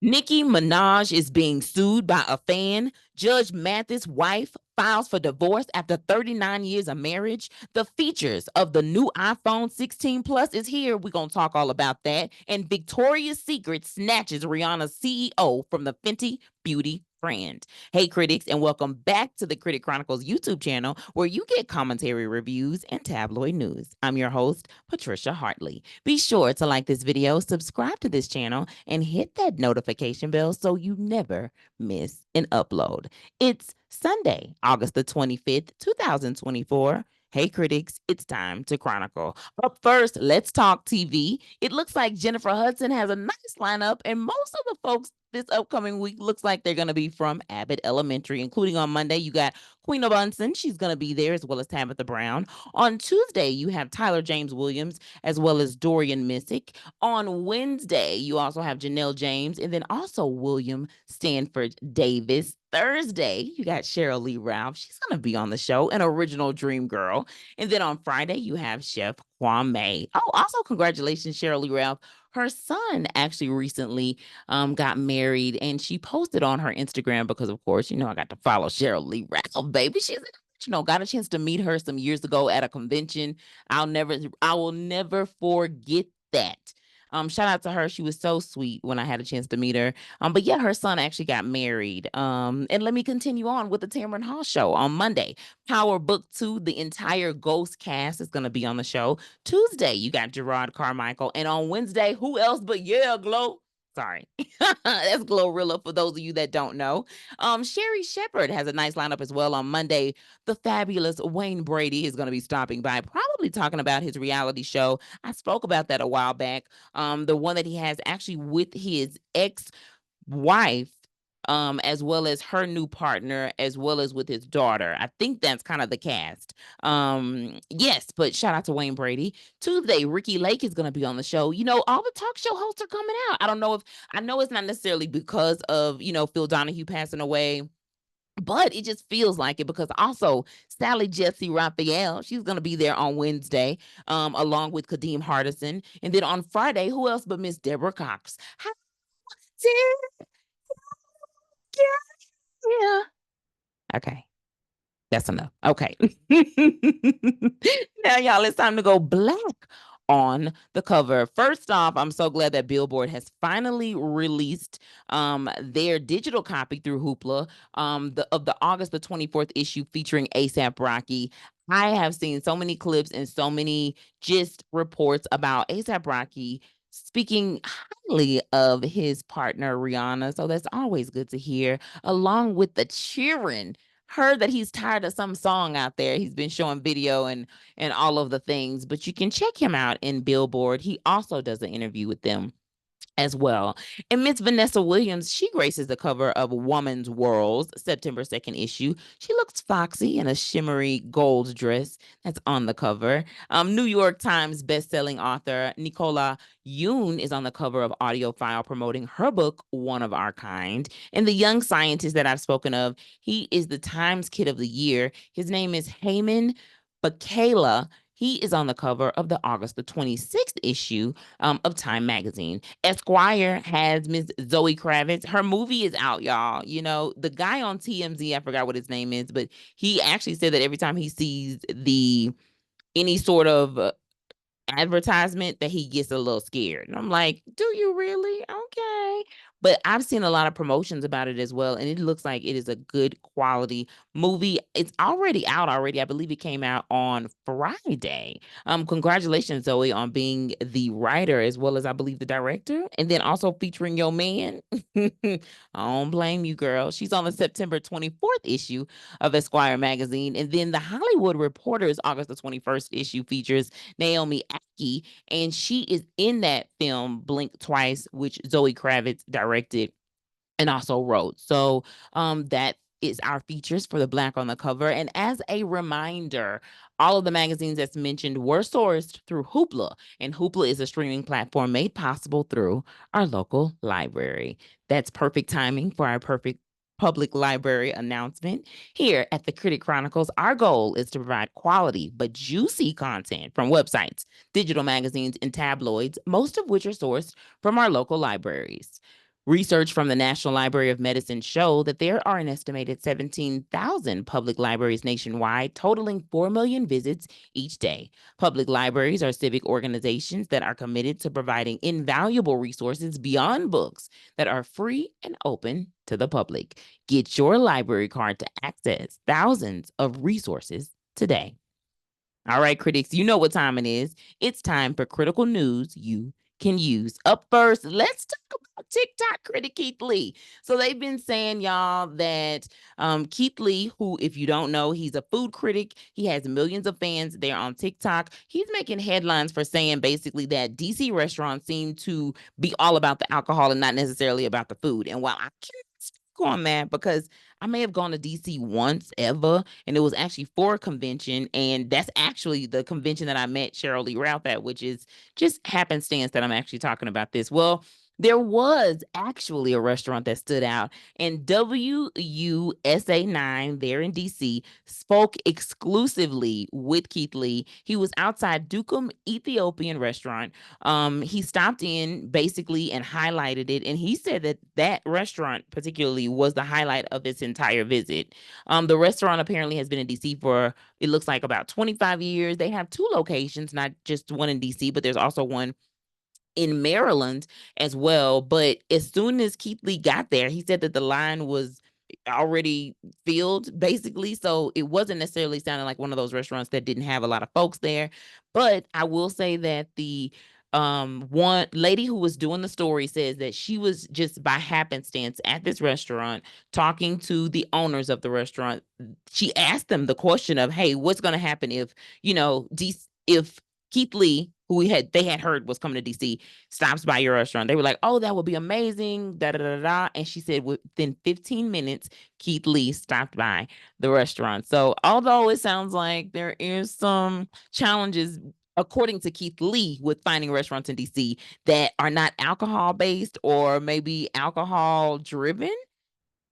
Nicki Minaj is being sued by a fan. Judge Mathis' wife files for divorce after 39 years of marriage. The features of the new iPhone 16 Plus is here. We're going to talk all about that. And Victoria's Secret snatches Rihanna's CEO from the Fenty beauty brand. Hey, critics, and welcome back to the Critic Chronicles YouTube channel where you get commentary, reviews, and tabloid news. I'm your host, Patricia Hartley. Be sure to like this video, subscribe to this channel, and hit that notification bell so you never miss an upload. It's Sunday, August the 25th, 2024. Hey, critics, it's time to chronicle. Up first, let's talk TV. It looks like Jennifer Hudson has a nice lineup, and most of the folks this upcoming week looks like they're going to be from Abbott Elementary, including on Monday, you got Queen Bunsen. She's going to be there, as well as Tabitha Brown. On Tuesday, you have Tyler James Williams, as well as Dorian Missick. On Wednesday, you also have Janelle James, and then also William Stanford Davis. Thursday, you got Cheryl Lee Ralph. She's going to be on the show, an original Dream Girl. And then on Friday, you have Chef Kwame. Oh, also congratulations, Cheryl Lee Ralph. Her son actually recently got married, and she posted on her Instagram because, of course, I got to follow Cheryl Lee Ralph, baby. She's got a chance to meet her some years ago at a convention. I will never forget that. Shout out to her. She was so sweet when I had a chance to meet her. But yeah, her son actually got married. And let me continue on with the Tamron Hall show on Monday. Power Book 2, the entire Ghost cast is going to be on the show. Tuesday, you got Gerard Carmichael. And on Wednesday, who else but Glow? Sorry. That's Glorilla for those of you that don't know. Sherry Shepherd has a nice lineup as well on Monday. The fabulous Wayne Brady is going to be stopping by, probably talking about his reality show. I spoke about that a while back. The one that he has actually with his ex-wife, as well as her new partner, as well as with his daughter. I think that's kind of the cast. Yes, but shout out to Wayne Brady. Tuesday, Ricky Lake is going to be on the show. All the talk show hosts are coming out. I know it's not necessarily because of, Phil Donahue passing away, but it just feels like it because also Sally Jesse Raphael, she's going to be there on Wednesday, along with Kadeem Hardison. And then on Friday, who else but Miss Deborah Cox? How did yeah. Okay. That's enough. Okay. Now, y'all, it's time to go black on the cover. First off, I'm so glad that Billboard has finally released their digital copy through Hoopla of the August the 24th issue featuring A$AP Rocky. I have seen so many clips and so many just reports about A$AP Rocky speaking highly of his partner Rihanna. So that's always good to hear, along with the cheering. Heard that he's tired of some song out there. He's been showing video and all of the things, but you can check him out in Billboard. He also does an interview with them as well. And Miss Vanessa Williams, she graces the cover of Woman's World's September 2nd issue. She looks foxy in a shimmery gold dress that's on the cover. New York Times bestselling author Nicola Yoon is on the cover of AudioFile promoting her book, One of Our Kind. And the young scientist that I've spoken of, he is the Times Kid of the Year. His name is Heyman Bakela. He is on the cover of the August the 26th issue of Time Magazine. Esquire has Miss Zoe Kravitz. Her movie is out, y'all. The guy on TMZ, I forgot what his name is, but he actually said that every time he sees any sort of advertisement that he gets a little scared. And I'm like, do you really? Okay. But I've seen a lot of promotions about it as well, and it looks like it is a good quality movie. It's already out already. I believe it came out on Friday. Congratulations, Zoe, on being the writer as well as I believe the director, and then also featuring your man. I don't blame you, girl. She's on the September 24th issue of Esquire magazine, and then the Hollywood Reporter's August the 21st issue features Naomi Ackie, and she is in that film Blink Twice, which Zoe Kravitz directed and also wrote. So that is our features for the black on the cover. And as a reminder, all of the magazines that's mentioned were sourced through Hoopla, and Hoopla is a streaming platform made possible through our local library. That's perfect timing for our perfect public library announcement. Here at the Critic Chronicles, our goal is to provide quality but juicy content from websites, digital magazines, and tabloids, most of which are sourced from our local libraries. Research from the National Library of Medicine show that there are an estimated 17,000 public libraries nationwide, totaling 4 million visits each day. Public libraries are civic organizations that are committed to providing invaluable resources beyond books that are free and open to the public. Get your library card to access thousands of resources today. All right, critics, you know what time it is. It's time for critical news you can use. Up first, let's talk about TikTok critic Keith Lee. So they've been saying, y'all, that Keith Lee, who, if you don't know, he's a food critic. He has millions of fans there on TikTok. He's making headlines for saying basically that DC restaurants seem to be all about the alcohol and not necessarily about the food. And while I can't speak on that because I may have gone to DC once ever, and it was actually for a convention. And that's actually the convention that I met Cheryl Lee Ralph at, which is just happenstance that I'm actually talking about this. Well, there was actually a restaurant that stood out, and WUSA 9 there in DC spoke exclusively with Keith Lee. He was outside Dukum Ethiopian restaurant. He stopped in basically and highlighted it, and he said that that restaurant particularly was the highlight of this entire visit. The restaurant apparently has been in DC for, it looks like, about 25 years. They have two locations, not just one in DC, but there's also one in Maryland as well. But as soon as Keith Lee got there, he said that the line was already filled basically. So it wasn't necessarily sounding like one of those restaurants that didn't have a lot of folks there. But I will say that the one lady who was doing the story says that she was just by happenstance at this restaurant talking to the owners of the restaurant. She asked them the question of, hey, what's going to happen if, if Keith Lee, who they had heard was coming to DC, stops by your restaurant. They were like, "Oh, that would be amazing." Da da da da. And she said within 15 minutes, Keith Lee stopped by the restaurant. So although it sounds like there is some challenges, according to Keith Lee, with finding restaurants in DC that are not alcohol based or maybe alcohol driven,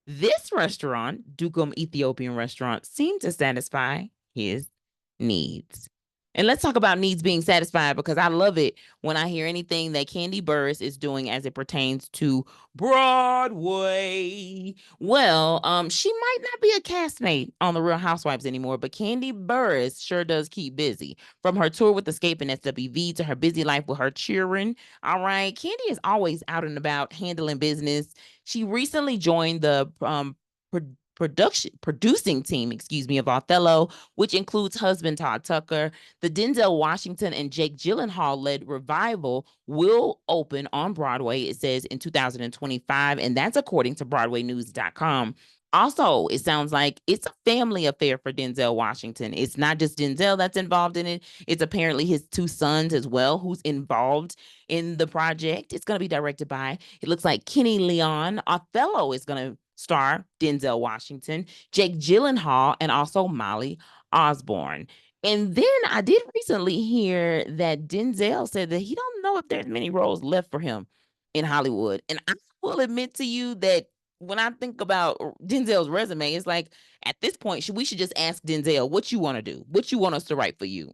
this restaurant, Dukum Ethiopian restaurant, seemed to satisfy his needs. And let's talk about needs being satisfied, because I love it when I hear anything that Candy Burris is doing as it pertains to Broadway. Well, she might not be a castmate on The Real Housewives anymore, but Candy Burris sure does keep busy. From her tour with Escape and SWV to her busy life with her children. All right, Candy is always out and about handling business. She recently joined the producing team, of Othello, which includes husband Todd Tucker. The Denzel Washington and Jake Gyllenhaal led revival will open on Broadway, it says, in 2025, and that's according to BroadwayNews.com. Also, it sounds like it's a family affair for Denzel Washington. It's not just Denzel that's involved in it. It's apparently his two sons as well who's involved in the project. It's going to be directed by, it looks like, Kenny Leon. Othello is going to star Denzel Washington, Jake Gyllenhaal, and also Molly Osborne. And then I did recently hear that Denzel said that he don't know if there's many roles left for him in Hollywood. And I will admit to you that when I think about Denzel's resume, it's like, at this point, we should just ask Denzel what you want to do, what you want us to write for you.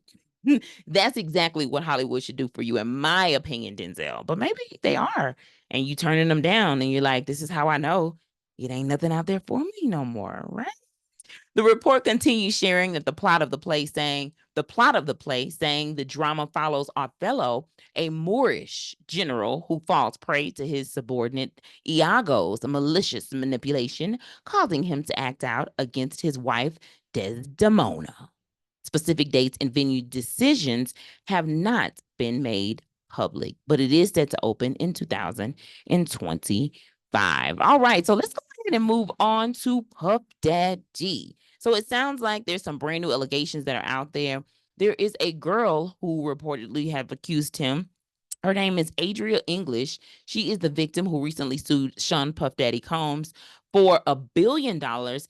That's exactly what Hollywood should do for you, in my opinion, Denzel. But maybe they are, and you turning them down, and you're like, this is how I know it ain't nothing out there for me no more, right? The report continues sharing that the plot of the play saying the drama follows Othello, a Moorish general who falls prey to his subordinate Iago's malicious manipulation, causing him to act out against his wife Desdemona. Specific dates and venue decisions have not been made public, but it is set to open in 2025. All right, so let's go ahead and move on to Puff Daddy. So it sounds like there's some brand new allegations that are out there. There is a girl who reportedly have accused him. Her name is Adria English. She is the victim who recently sued Sean Puff Daddy Combs for $1 billion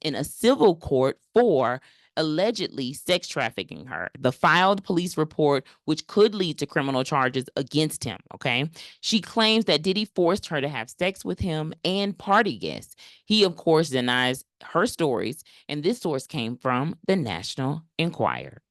in a civil court for allegedly sex trafficking her. The filed police report, which could lead to criminal charges against him, okay? She claims that Diddy forced her to have sex with him and party guests. He, of course, denies her stories, and this source came from the National Enquirer.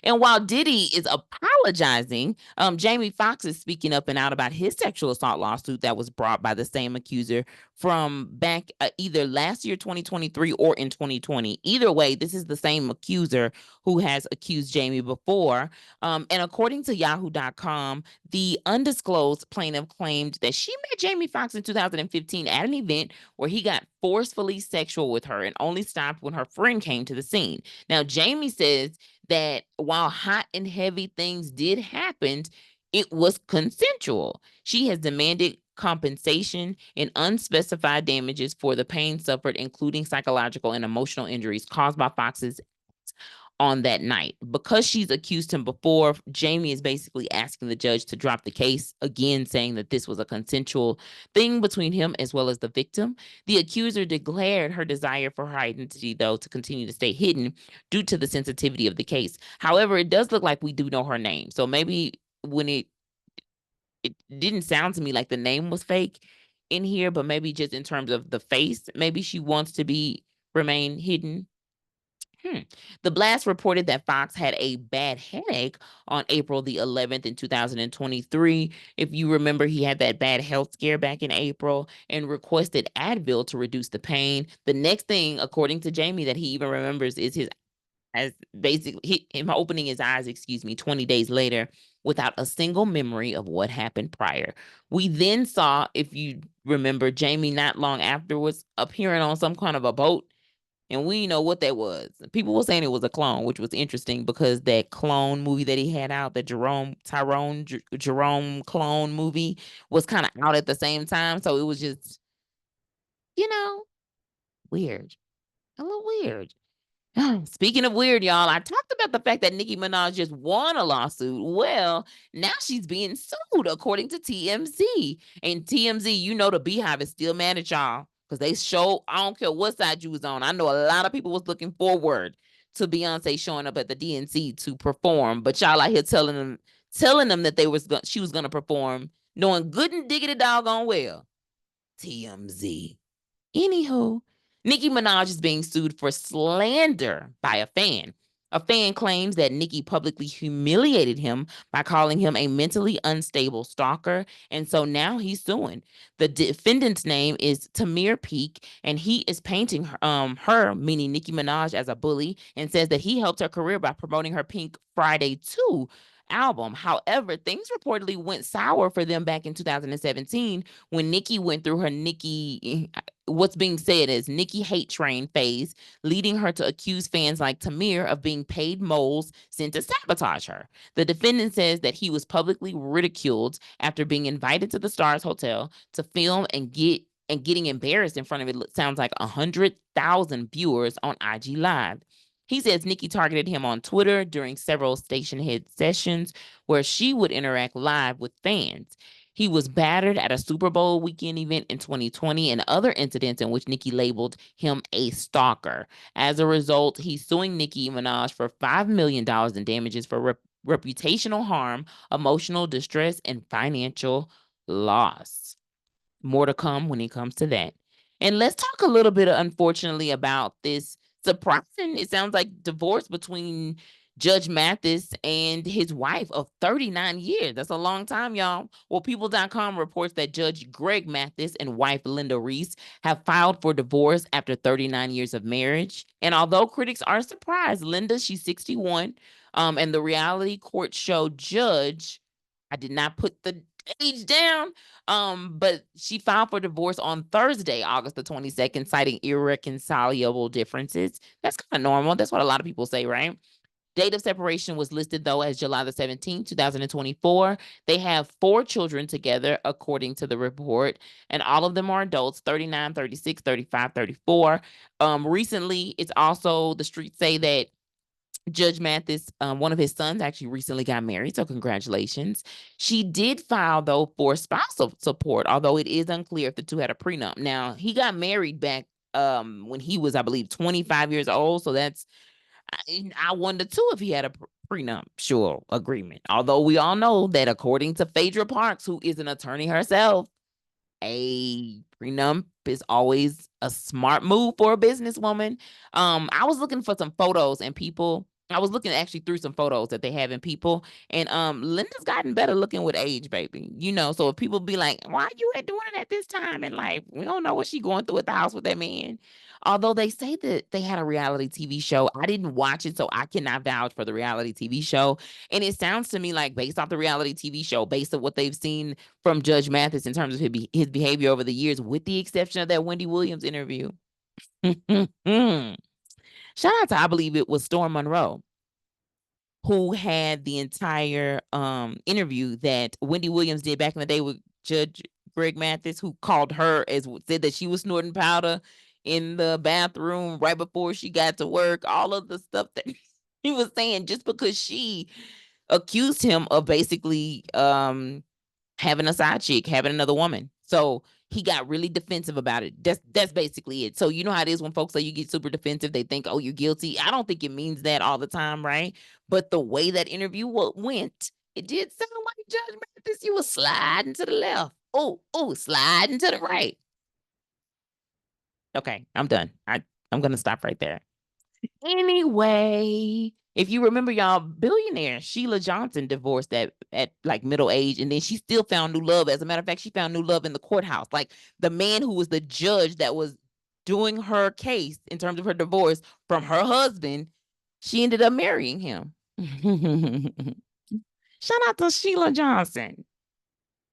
And while Diddy is apologizing, Jamie Foxx is speaking up and out about his sexual assault lawsuit that was brought by the same accuser from back either last year, 2023, or in 2020. Either way, this is the same accuser who has accused Jamie before. And according to Yahoo.com, the undisclosed plaintiff claimed that she met Jamie Foxx in 2015 at an event where he got forcefully sexual with her and only stopped when her friend came to the scene. Now, Jamie says that while hot and heavy things did happen, it was consensual. She has demanded compensation and unspecified damages for the pain suffered, including psychological and emotional injuries caused by Fox's on that night. Because she's accused him before, Jamie is basically asking the judge to drop the case, again saying that this was a consensual thing between him as well as the victim. The accuser declared her desire for her identity, though, to continue to stay hidden due to the sensitivity of the case. However, it does look like we do know her name. So maybe when it didn't sound to me like the name was fake in here, but maybe just in terms of the face, maybe she wants to be remain hidden. The blast reported that Fox had a bad headache on April the 11th in 2023. If you remember, he had that bad health scare back in April and requested Advil to reduce the pain. The next thing, according to Jamie, that he even remembers is his as basically him opening his eyes, 20 days later without a single memory of what happened prior. We then saw, if you remember, Jamie not long afterwards appearing on some kind of a boat, and we know what that was. People were saying it was a clone, which was interesting because that clone movie that he had out, the Jerome clone movie, was kind of out at the same time. So it was just, you know, weird. A little weird. Speaking of weird, y'all, I talked about the fact that Nicki Minaj just won a lawsuit. Well, now she's being sued, according to TMZ. And TMZ, you know, the Beehive is still mad at y'all because they show, I don't care what side you was on. I know a lot of people was looking forward to Beyonce showing up at the DNC to perform, but y'all out here telling them that she was gonna perform, knowing good and diggity doggone well. TMZ. Anywho, Nicki Minaj is being sued for slander by a fan. A fan claims that Nicki publicly humiliated him by calling him a mentally unstable stalker, and so now he's suing. The defendant's name is Tamir Peak, and he is painting her, meaning Nicki Minaj, as a bully, and says that he helped her career by promoting her Pink Friday 2 album. However, things reportedly went sour for them back in 2017 when Nicki went through her what's being said is Nicki hate train phase, leading her to accuse fans like Tamir of being paid moles sent to sabotage her. The defendant says that he was publicly ridiculed after being invited to the Stars Hotel to film and getting embarrassed in front of it sounds like 100,000 viewers on IG Live. He says Nicki targeted him on Twitter during several station head sessions where she would interact live with fans. He was battered at a Super Bowl weekend event in 2020 and other incidents in which Nicki labeled him a stalker. As a result, he's suing Nicki Minaj for $5 million in damages for reputational harm, emotional distress, and financial loss. More to come when it comes to that. And let's talk a little bit, unfortunately, about this surprising, it sounds like, divorce between Judge Mathis and his wife of 39 years. That's a long time, y'all. Well, People.com reports that Judge Greg Mathis and wife Linda Reese have filed for divorce after 39 years of marriage. And although critics are surprised, Linda, she's 61, and the reality court show judge, I did not put the age down, but she filed for divorce on Thursday, August the 22nd, citing irreconcilable differences. That's kind of normal. That's what a lot of people say, right? Date of separation was listed, though, as July the 17th, 2024. They have 4 children together, according to the report, and all of them are adults, 39, 36, 35, 34. Recently, it's also, the streets say that Judge Mathis, one of his sons actually recently got married, so congratulations. She did file, though, for spousal support, although it is unclear if the two had a prenup. Now, he got married back when he was, I believe, 25 years old, so that's, I wonder, too, if he had a prenuptial agreement, although we all know that according to Phaedra Parks, who is an attorney herself, a prenup is always a smart move for a businesswoman. I was looking for some photos and people I was looking actually through some photos that they have in people, and Linda's gotten better looking with age, baby. So if people be like, "Why you ain't doing it at this time?" and like, we don't know what she going through at the house with that man. Although they say that they had a reality TV show, I didn't watch it, so I cannot vouch for the reality TV show. And it sounds to me like, based off the reality TV show, based on what they've seen from Judge Mathis in terms of his behavior over the years, with the exception of that Wendy Williams interview. Shout out to, I believe it was Storm Monroe, who had the entire interview that Wendy Williams did back in the day with Judge Greg Mathis, who called her, as said that she was snorting powder in the bathroom right before she got to work. All of the stuff that he was saying, just because she accused him of basically having a side chick, having another woman. So he got really defensive about it. That's basically it. So you know how it is when folks say you get super defensive, they think, oh, you're guilty. I don't think it means that all the time, right? But the way that interview went, it did sound like Judge Mathis. You was sliding to the left. Oh, sliding to the right. Okay, I'm done. I'm gonna stop right there. Anyway, if you remember, y'all, billionaire Sheila Johnson divorced at like middle age, and then she still found new love. As a matter of fact, she found new love in the courthouse. Like, the man who was the judge that was doing her case in terms of her divorce from her husband, she ended up marrying him. Shout out to Sheila Johnson.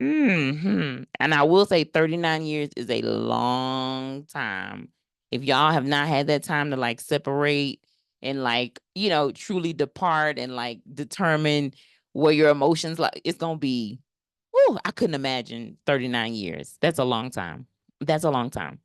And I will say 39 years is a long time. If y'all have not had that time to like separate and like, truly depart and like determine where your emotions, like, it's going to be, I couldn't imagine 39 years. That's a long time. That's a long time.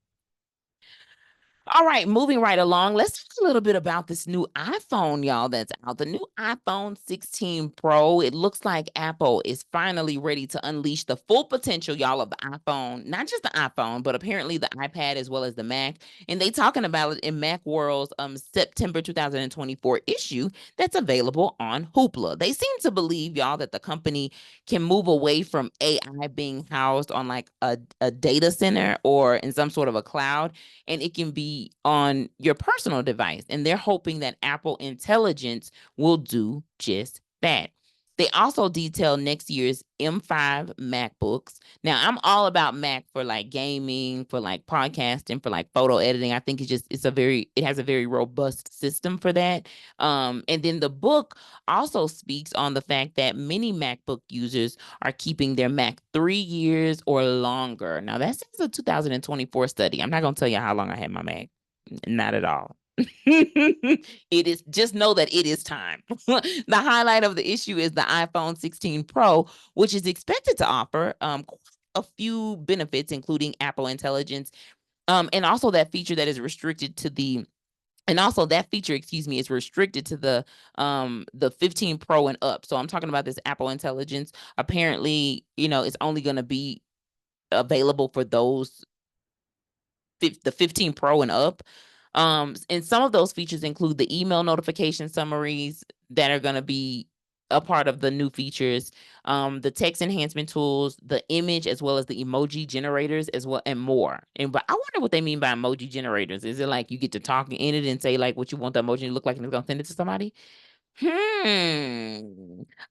All right, moving right along. Let's talk a little bit about this new iPhone, y'all, that's out. The new iPhone 16 Pro. It looks like Apple is finally ready to unleash the full potential, y'all, of the iPhone. Not just the iPhone, but apparently the iPad as well as the Mac. And they talking about it in Macworld's September 2024 issue that's available on Hoopla. They seem to believe, y'all, that the company can move away from AI being housed on like a data center or in some sort of a cloud, and it can be on your personal device. And they're hoping that Apple Intelligence will do just that. They also detail next year's M5 MacBooks. Now, I'm all about Mac for like gaming, for like podcasting, for like photo editing. I think it has a very robust system for that. And then the book also speaks on the fact that many MacBook users are keeping their Mac 3 years or longer. Now, that's a 2024 study. I'm not going to tell you how long I had my Mac. Not at all. It is, just know that it is time. The highlight of the issue is the iPhone 16 Pro, which is expected to offer a few benefits, including Apple Intelligence, and also that feature that is restricted to the and also that feature, excuse me, is restricted to the 15 Pro and up. So I'm talking about this Apple Intelligence. Apparently, it's only going to be available for those the 15 Pro and up. And some of those features include the email notification summaries that are going to be a part of the new features, the text enhancement tools, the image as well as the emoji generators as well, and more. And but I wonder what they mean by emoji generators. Is it like you get to talk in it and say like what you want the emoji to look like and it's gonna send it to somebody?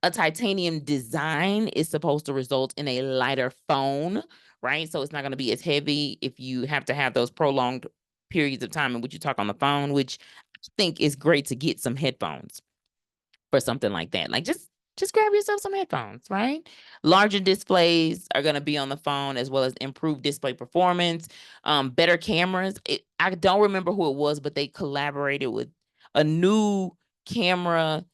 A titanium design is supposed to result in a lighter phone, right? So it's not going to be as heavy if you have to have those prolonged periods of time in which you talk on the phone, which I think is great to get some headphones for something like that. Like, just grab yourself some headphones, right? Larger displays are going to be on the phone, as well as improved display performance, better cameras. I don't remember who it was, but they collaborated with a new camera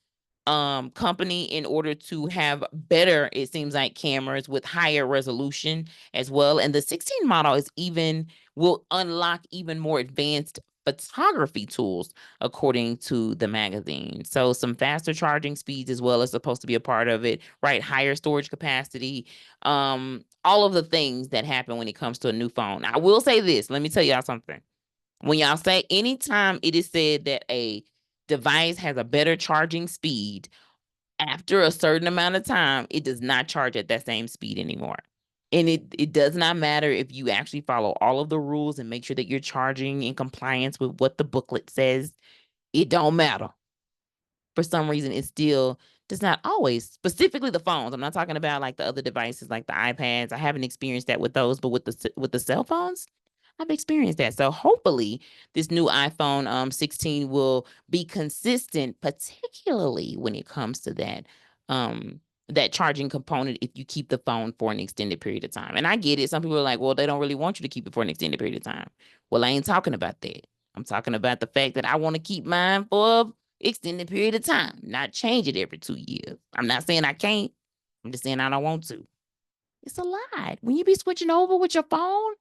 company in order to have better, it seems like, cameras with higher resolution as well. And the 16 model will unlock even more advanced photography tools, according to the magazine. So some faster charging speeds as well is supposed to be a part of it, right? Higher storage capacity, all of the things that happen when it comes to a new phone. I will say this, let me tell y'all something. When y'all say, anytime it is said that a device has a better charging speed, after a certain amount of time, it does not charge at that same speed anymore. And it does not matter if you actually follow all of the rules and make sure that you're charging in compliance with what the booklet says. It don't matter. for some reason it still does not always, specifically the phones. I'm not talking about like the other devices like the iPads. I haven't experienced that with those, but with the cell phones, I've experienced that. So hopefully this new iPhone 16 will be consistent, particularly when it comes to that charging component if you keep the phone for an extended period of time. And I get it. Some people are like, well, they don't really want you to keep it for an extended period of time. Well, I ain't talking about that. I'm talking about the fact that I want to keep mine for an extended period of time, not change it every 2 years. I'm not saying I can't. I'm just saying I don't want to. It's a lot. When you be switching over with your phone,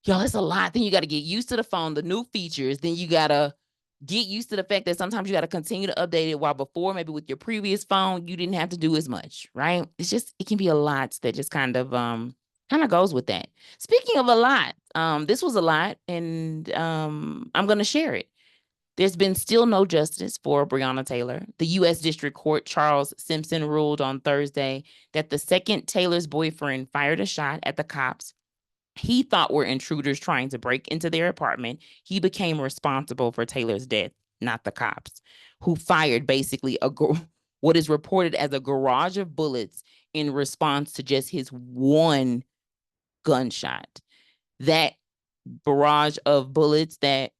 y'all, it's a lot. Then you got to get used to the phone, the new features. Then you got to get used to the fact that sometimes you got to continue to update it, while before, maybe with your previous phone, you didn't have to do as much, right? It's just, it can be a lot that just kind of goes with that. Speaking of a lot, this was a lot, and I'm going to share it. There's been still no justice for Breonna Taylor. The U.S. District Court Charles Simpson ruled on Thursday that the second Taylor's boyfriend fired a shot at the cops he thought were intruders trying to break into their apartment. He became responsible for Taylor's death, not the cops, who fired basically what is reported as a barrage of bullets in response to just his one gunshot. That barrage of bullets that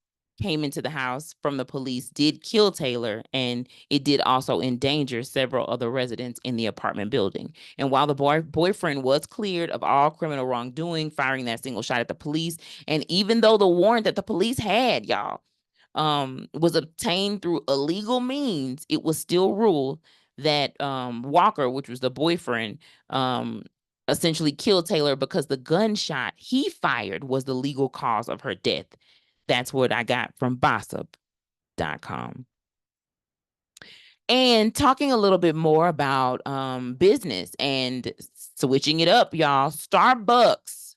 came into the house from the police did kill Taylor, and it did also endanger several other residents in the apartment building. And while the boyfriend was cleared of all criminal wrongdoing, firing that single shot at the police, and even though the warrant that the police had, y'all, was obtained through illegal means, it was still ruled that Walker, which was the boyfriend, essentially killed Taylor because the gunshot he fired was the legal cause of her death. That's what I got from Bossip.com. And talking a little bit more about business and switching it up, y'all. Starbucks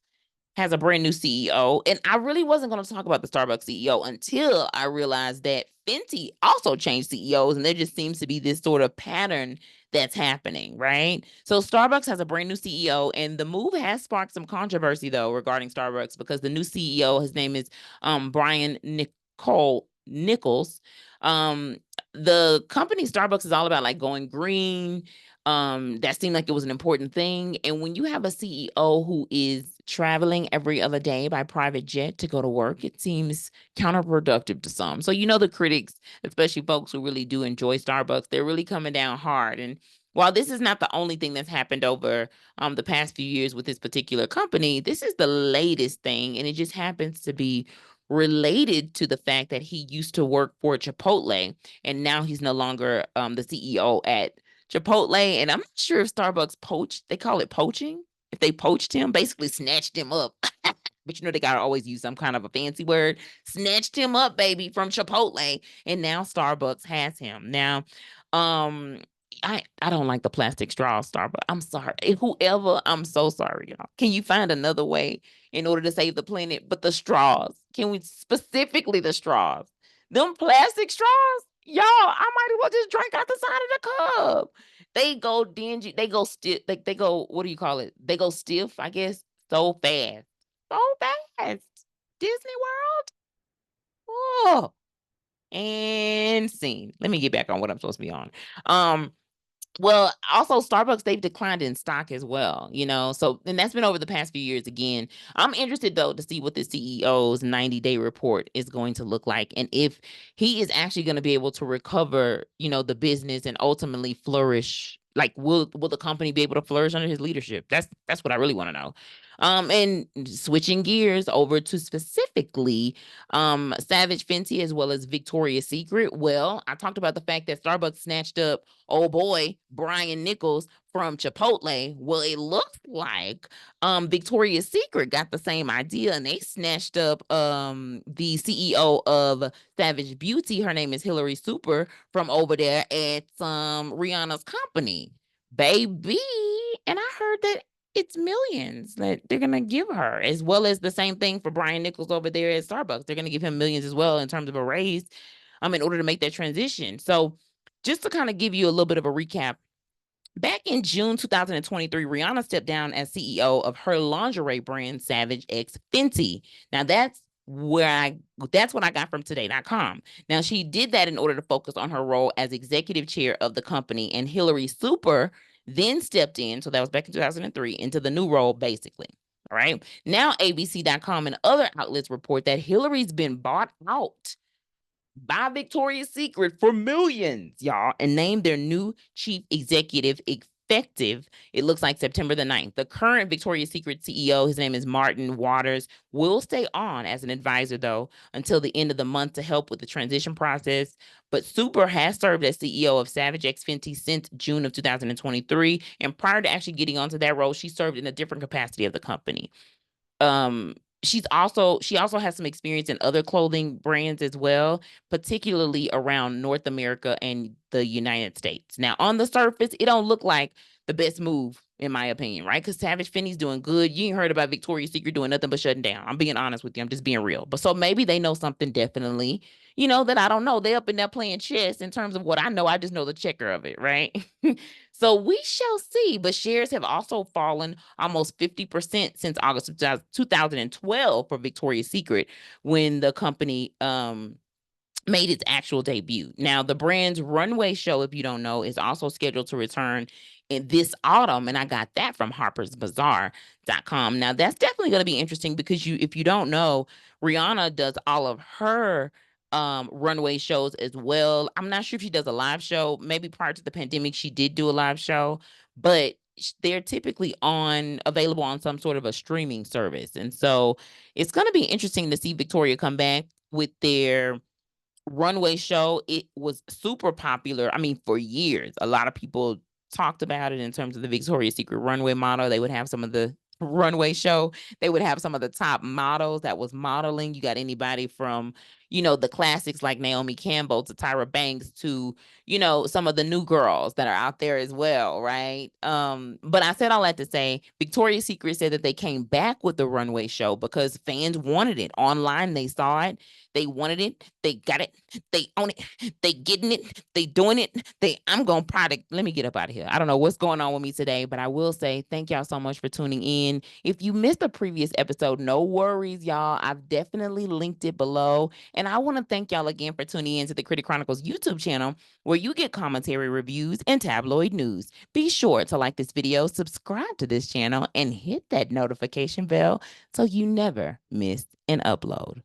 has a brand new CEO. And I really wasn't going to talk about the Starbucks CEO until I realized that Fenty also changed CEOs, and there just seems to be this sort of pattern that's happening, right? So Starbucks has a brand new CEO, and the move has sparked some controversy, though, regarding Starbucks, because the new CEO, his name is Brian Nichols. The company Starbucks is all about like going green. That seemed like it was an important thing. And when you have a CEO who is traveling every other day by private jet to go to work, it seems counterproductive to some. So, the critics, especially folks who really do enjoy Starbucks, they're really coming down hard. And while this is not the only thing that's happened over the past few years with this particular company, this is the latest thing. And it just happens to be related to the fact that he used to work for Chipotle, and now he's no longer the CEO at Chipotle. And I'm not sure if Starbucks poached, they call it poaching. If they poached him, basically snatched him up. But they gotta always use some kind of a fancy word. Snatched him up, baby, from Chipotle. And now Starbucks has him. Now, I don't like the plastic straws, Starbucks. I'm sorry. Whoever, I'm so sorry, y'all. Can you find another way in order to save the planet? But the straws. Can we specifically the straws? Them plastic straws? Y'all, I might as well just drink out the side of the cup. They go dingy, they go stiff, they go, what do you call it? They go stiff, I guess, so fast. So fast. Disney World? Oh. And scene. Let me get back on what I'm supposed to be on. Well, also Starbucks, they've declined in stock as well, so, and that's been over the past few years again. I'm interested though to see what the CEO's 90-day report is going to look like, and if he is actually going to be able to recover, the business and ultimately flourish. Like, will the company be able to flourish under his leadership? That's what I really want to know. And switching gears over to specifically Savage Fenty as well as Victoria's Secret. Well, I talked about the fact that Starbucks snatched up old boy Brian Nichols from Chipotle. Well, it looks like Victoria's Secret got the same idea, and they snatched up the CEO of Savage Beauty. Her name is Hillary Super, from over there at Rihanna's company, baby. And I heard that it's millions that they're gonna give her, as well as the same thing for Brian Nichols over there at Starbucks. They're gonna give him millions as well in terms of a raise, in order to make that transition. So, just to kind of give you a little bit of a recap, back in June 2023, Rihanna stepped down as CEO of her lingerie brand Savage X Fenty. Now, that's that's what I got from today.com. Now, she did that in order to focus on her role as executive chair of the company, and Hillary Super then stepped in, so that was back in 2003, into the new role, basically. All right. Now, ABC.com and other outlets report that Hillary's been bought out by Victoria's Secret for millions, y'all, and named their new chief executive effective, it looks like September the 9th. The current Victoria's Secret CEO, his name is Martin Waters, will stay on as an advisor, though, until the end of the month to help with the transition process. But Super has served as CEO of Savage X Fenty since June of 2023. And prior to actually getting onto that role, she served in a different capacity of the company. um she also has some experience in other clothing brands as well, particularly around North America and the United States. Now, on the surface, it don't look like the best move, in my opinion, right? Because Savage Fenty's doing good. You ain't heard about Victoria's Secret doing nothing but shutting down. I'm being honest with you. I'm just being real. But so maybe they know something definitely, that I don't know. They up in there playing chess in terms of what I know. I just know the checker of it, right? So we shall see. But shares have also fallen almost 50% since August of 2012 for Victoria's Secret, when the company made its actual debut. Now, the brand's runway show, if you don't know, is also scheduled to return in this autumn, and I got that from harpersbazaar.com. Now, that's definitely going to be interesting because if you don't know, Rihanna does all of her runway shows as well. I'm not sure if she does a live show. Maybe prior to the pandemic she did do a live show, but they're typically available on some sort of a streaming service. And so it's going to be interesting to see Victoria come back with their runway show. It was super popular. I mean, for years, a lot of people talked about it in terms of the Victoria's Secret runway model. They would have some of the runway show. They would have some of the top models that was modeling. You got anybody from, the classics like Naomi Campbell to Tyra Banks to, some of the new girls that are out there as well, right? But I said all that to say, Victoria's Secret said that they came back with the runway show because fans wanted it. Online, they saw it. They wanted it. They got it. They own it. They getting it. They doing it. I'm going to product. Let me get up out of here. I don't know what's going on with me today, but I will say thank y'all so much for tuning in. If you missed a previous episode, no worries, y'all. I've definitely linked it below. And I want to thank y'all again for tuning in to the Critic Chronicles YouTube channel, where you get commentary, reviews, and tabloid news. Be sure to like this video, subscribe to this channel, and hit that notification bell so you never miss an upload.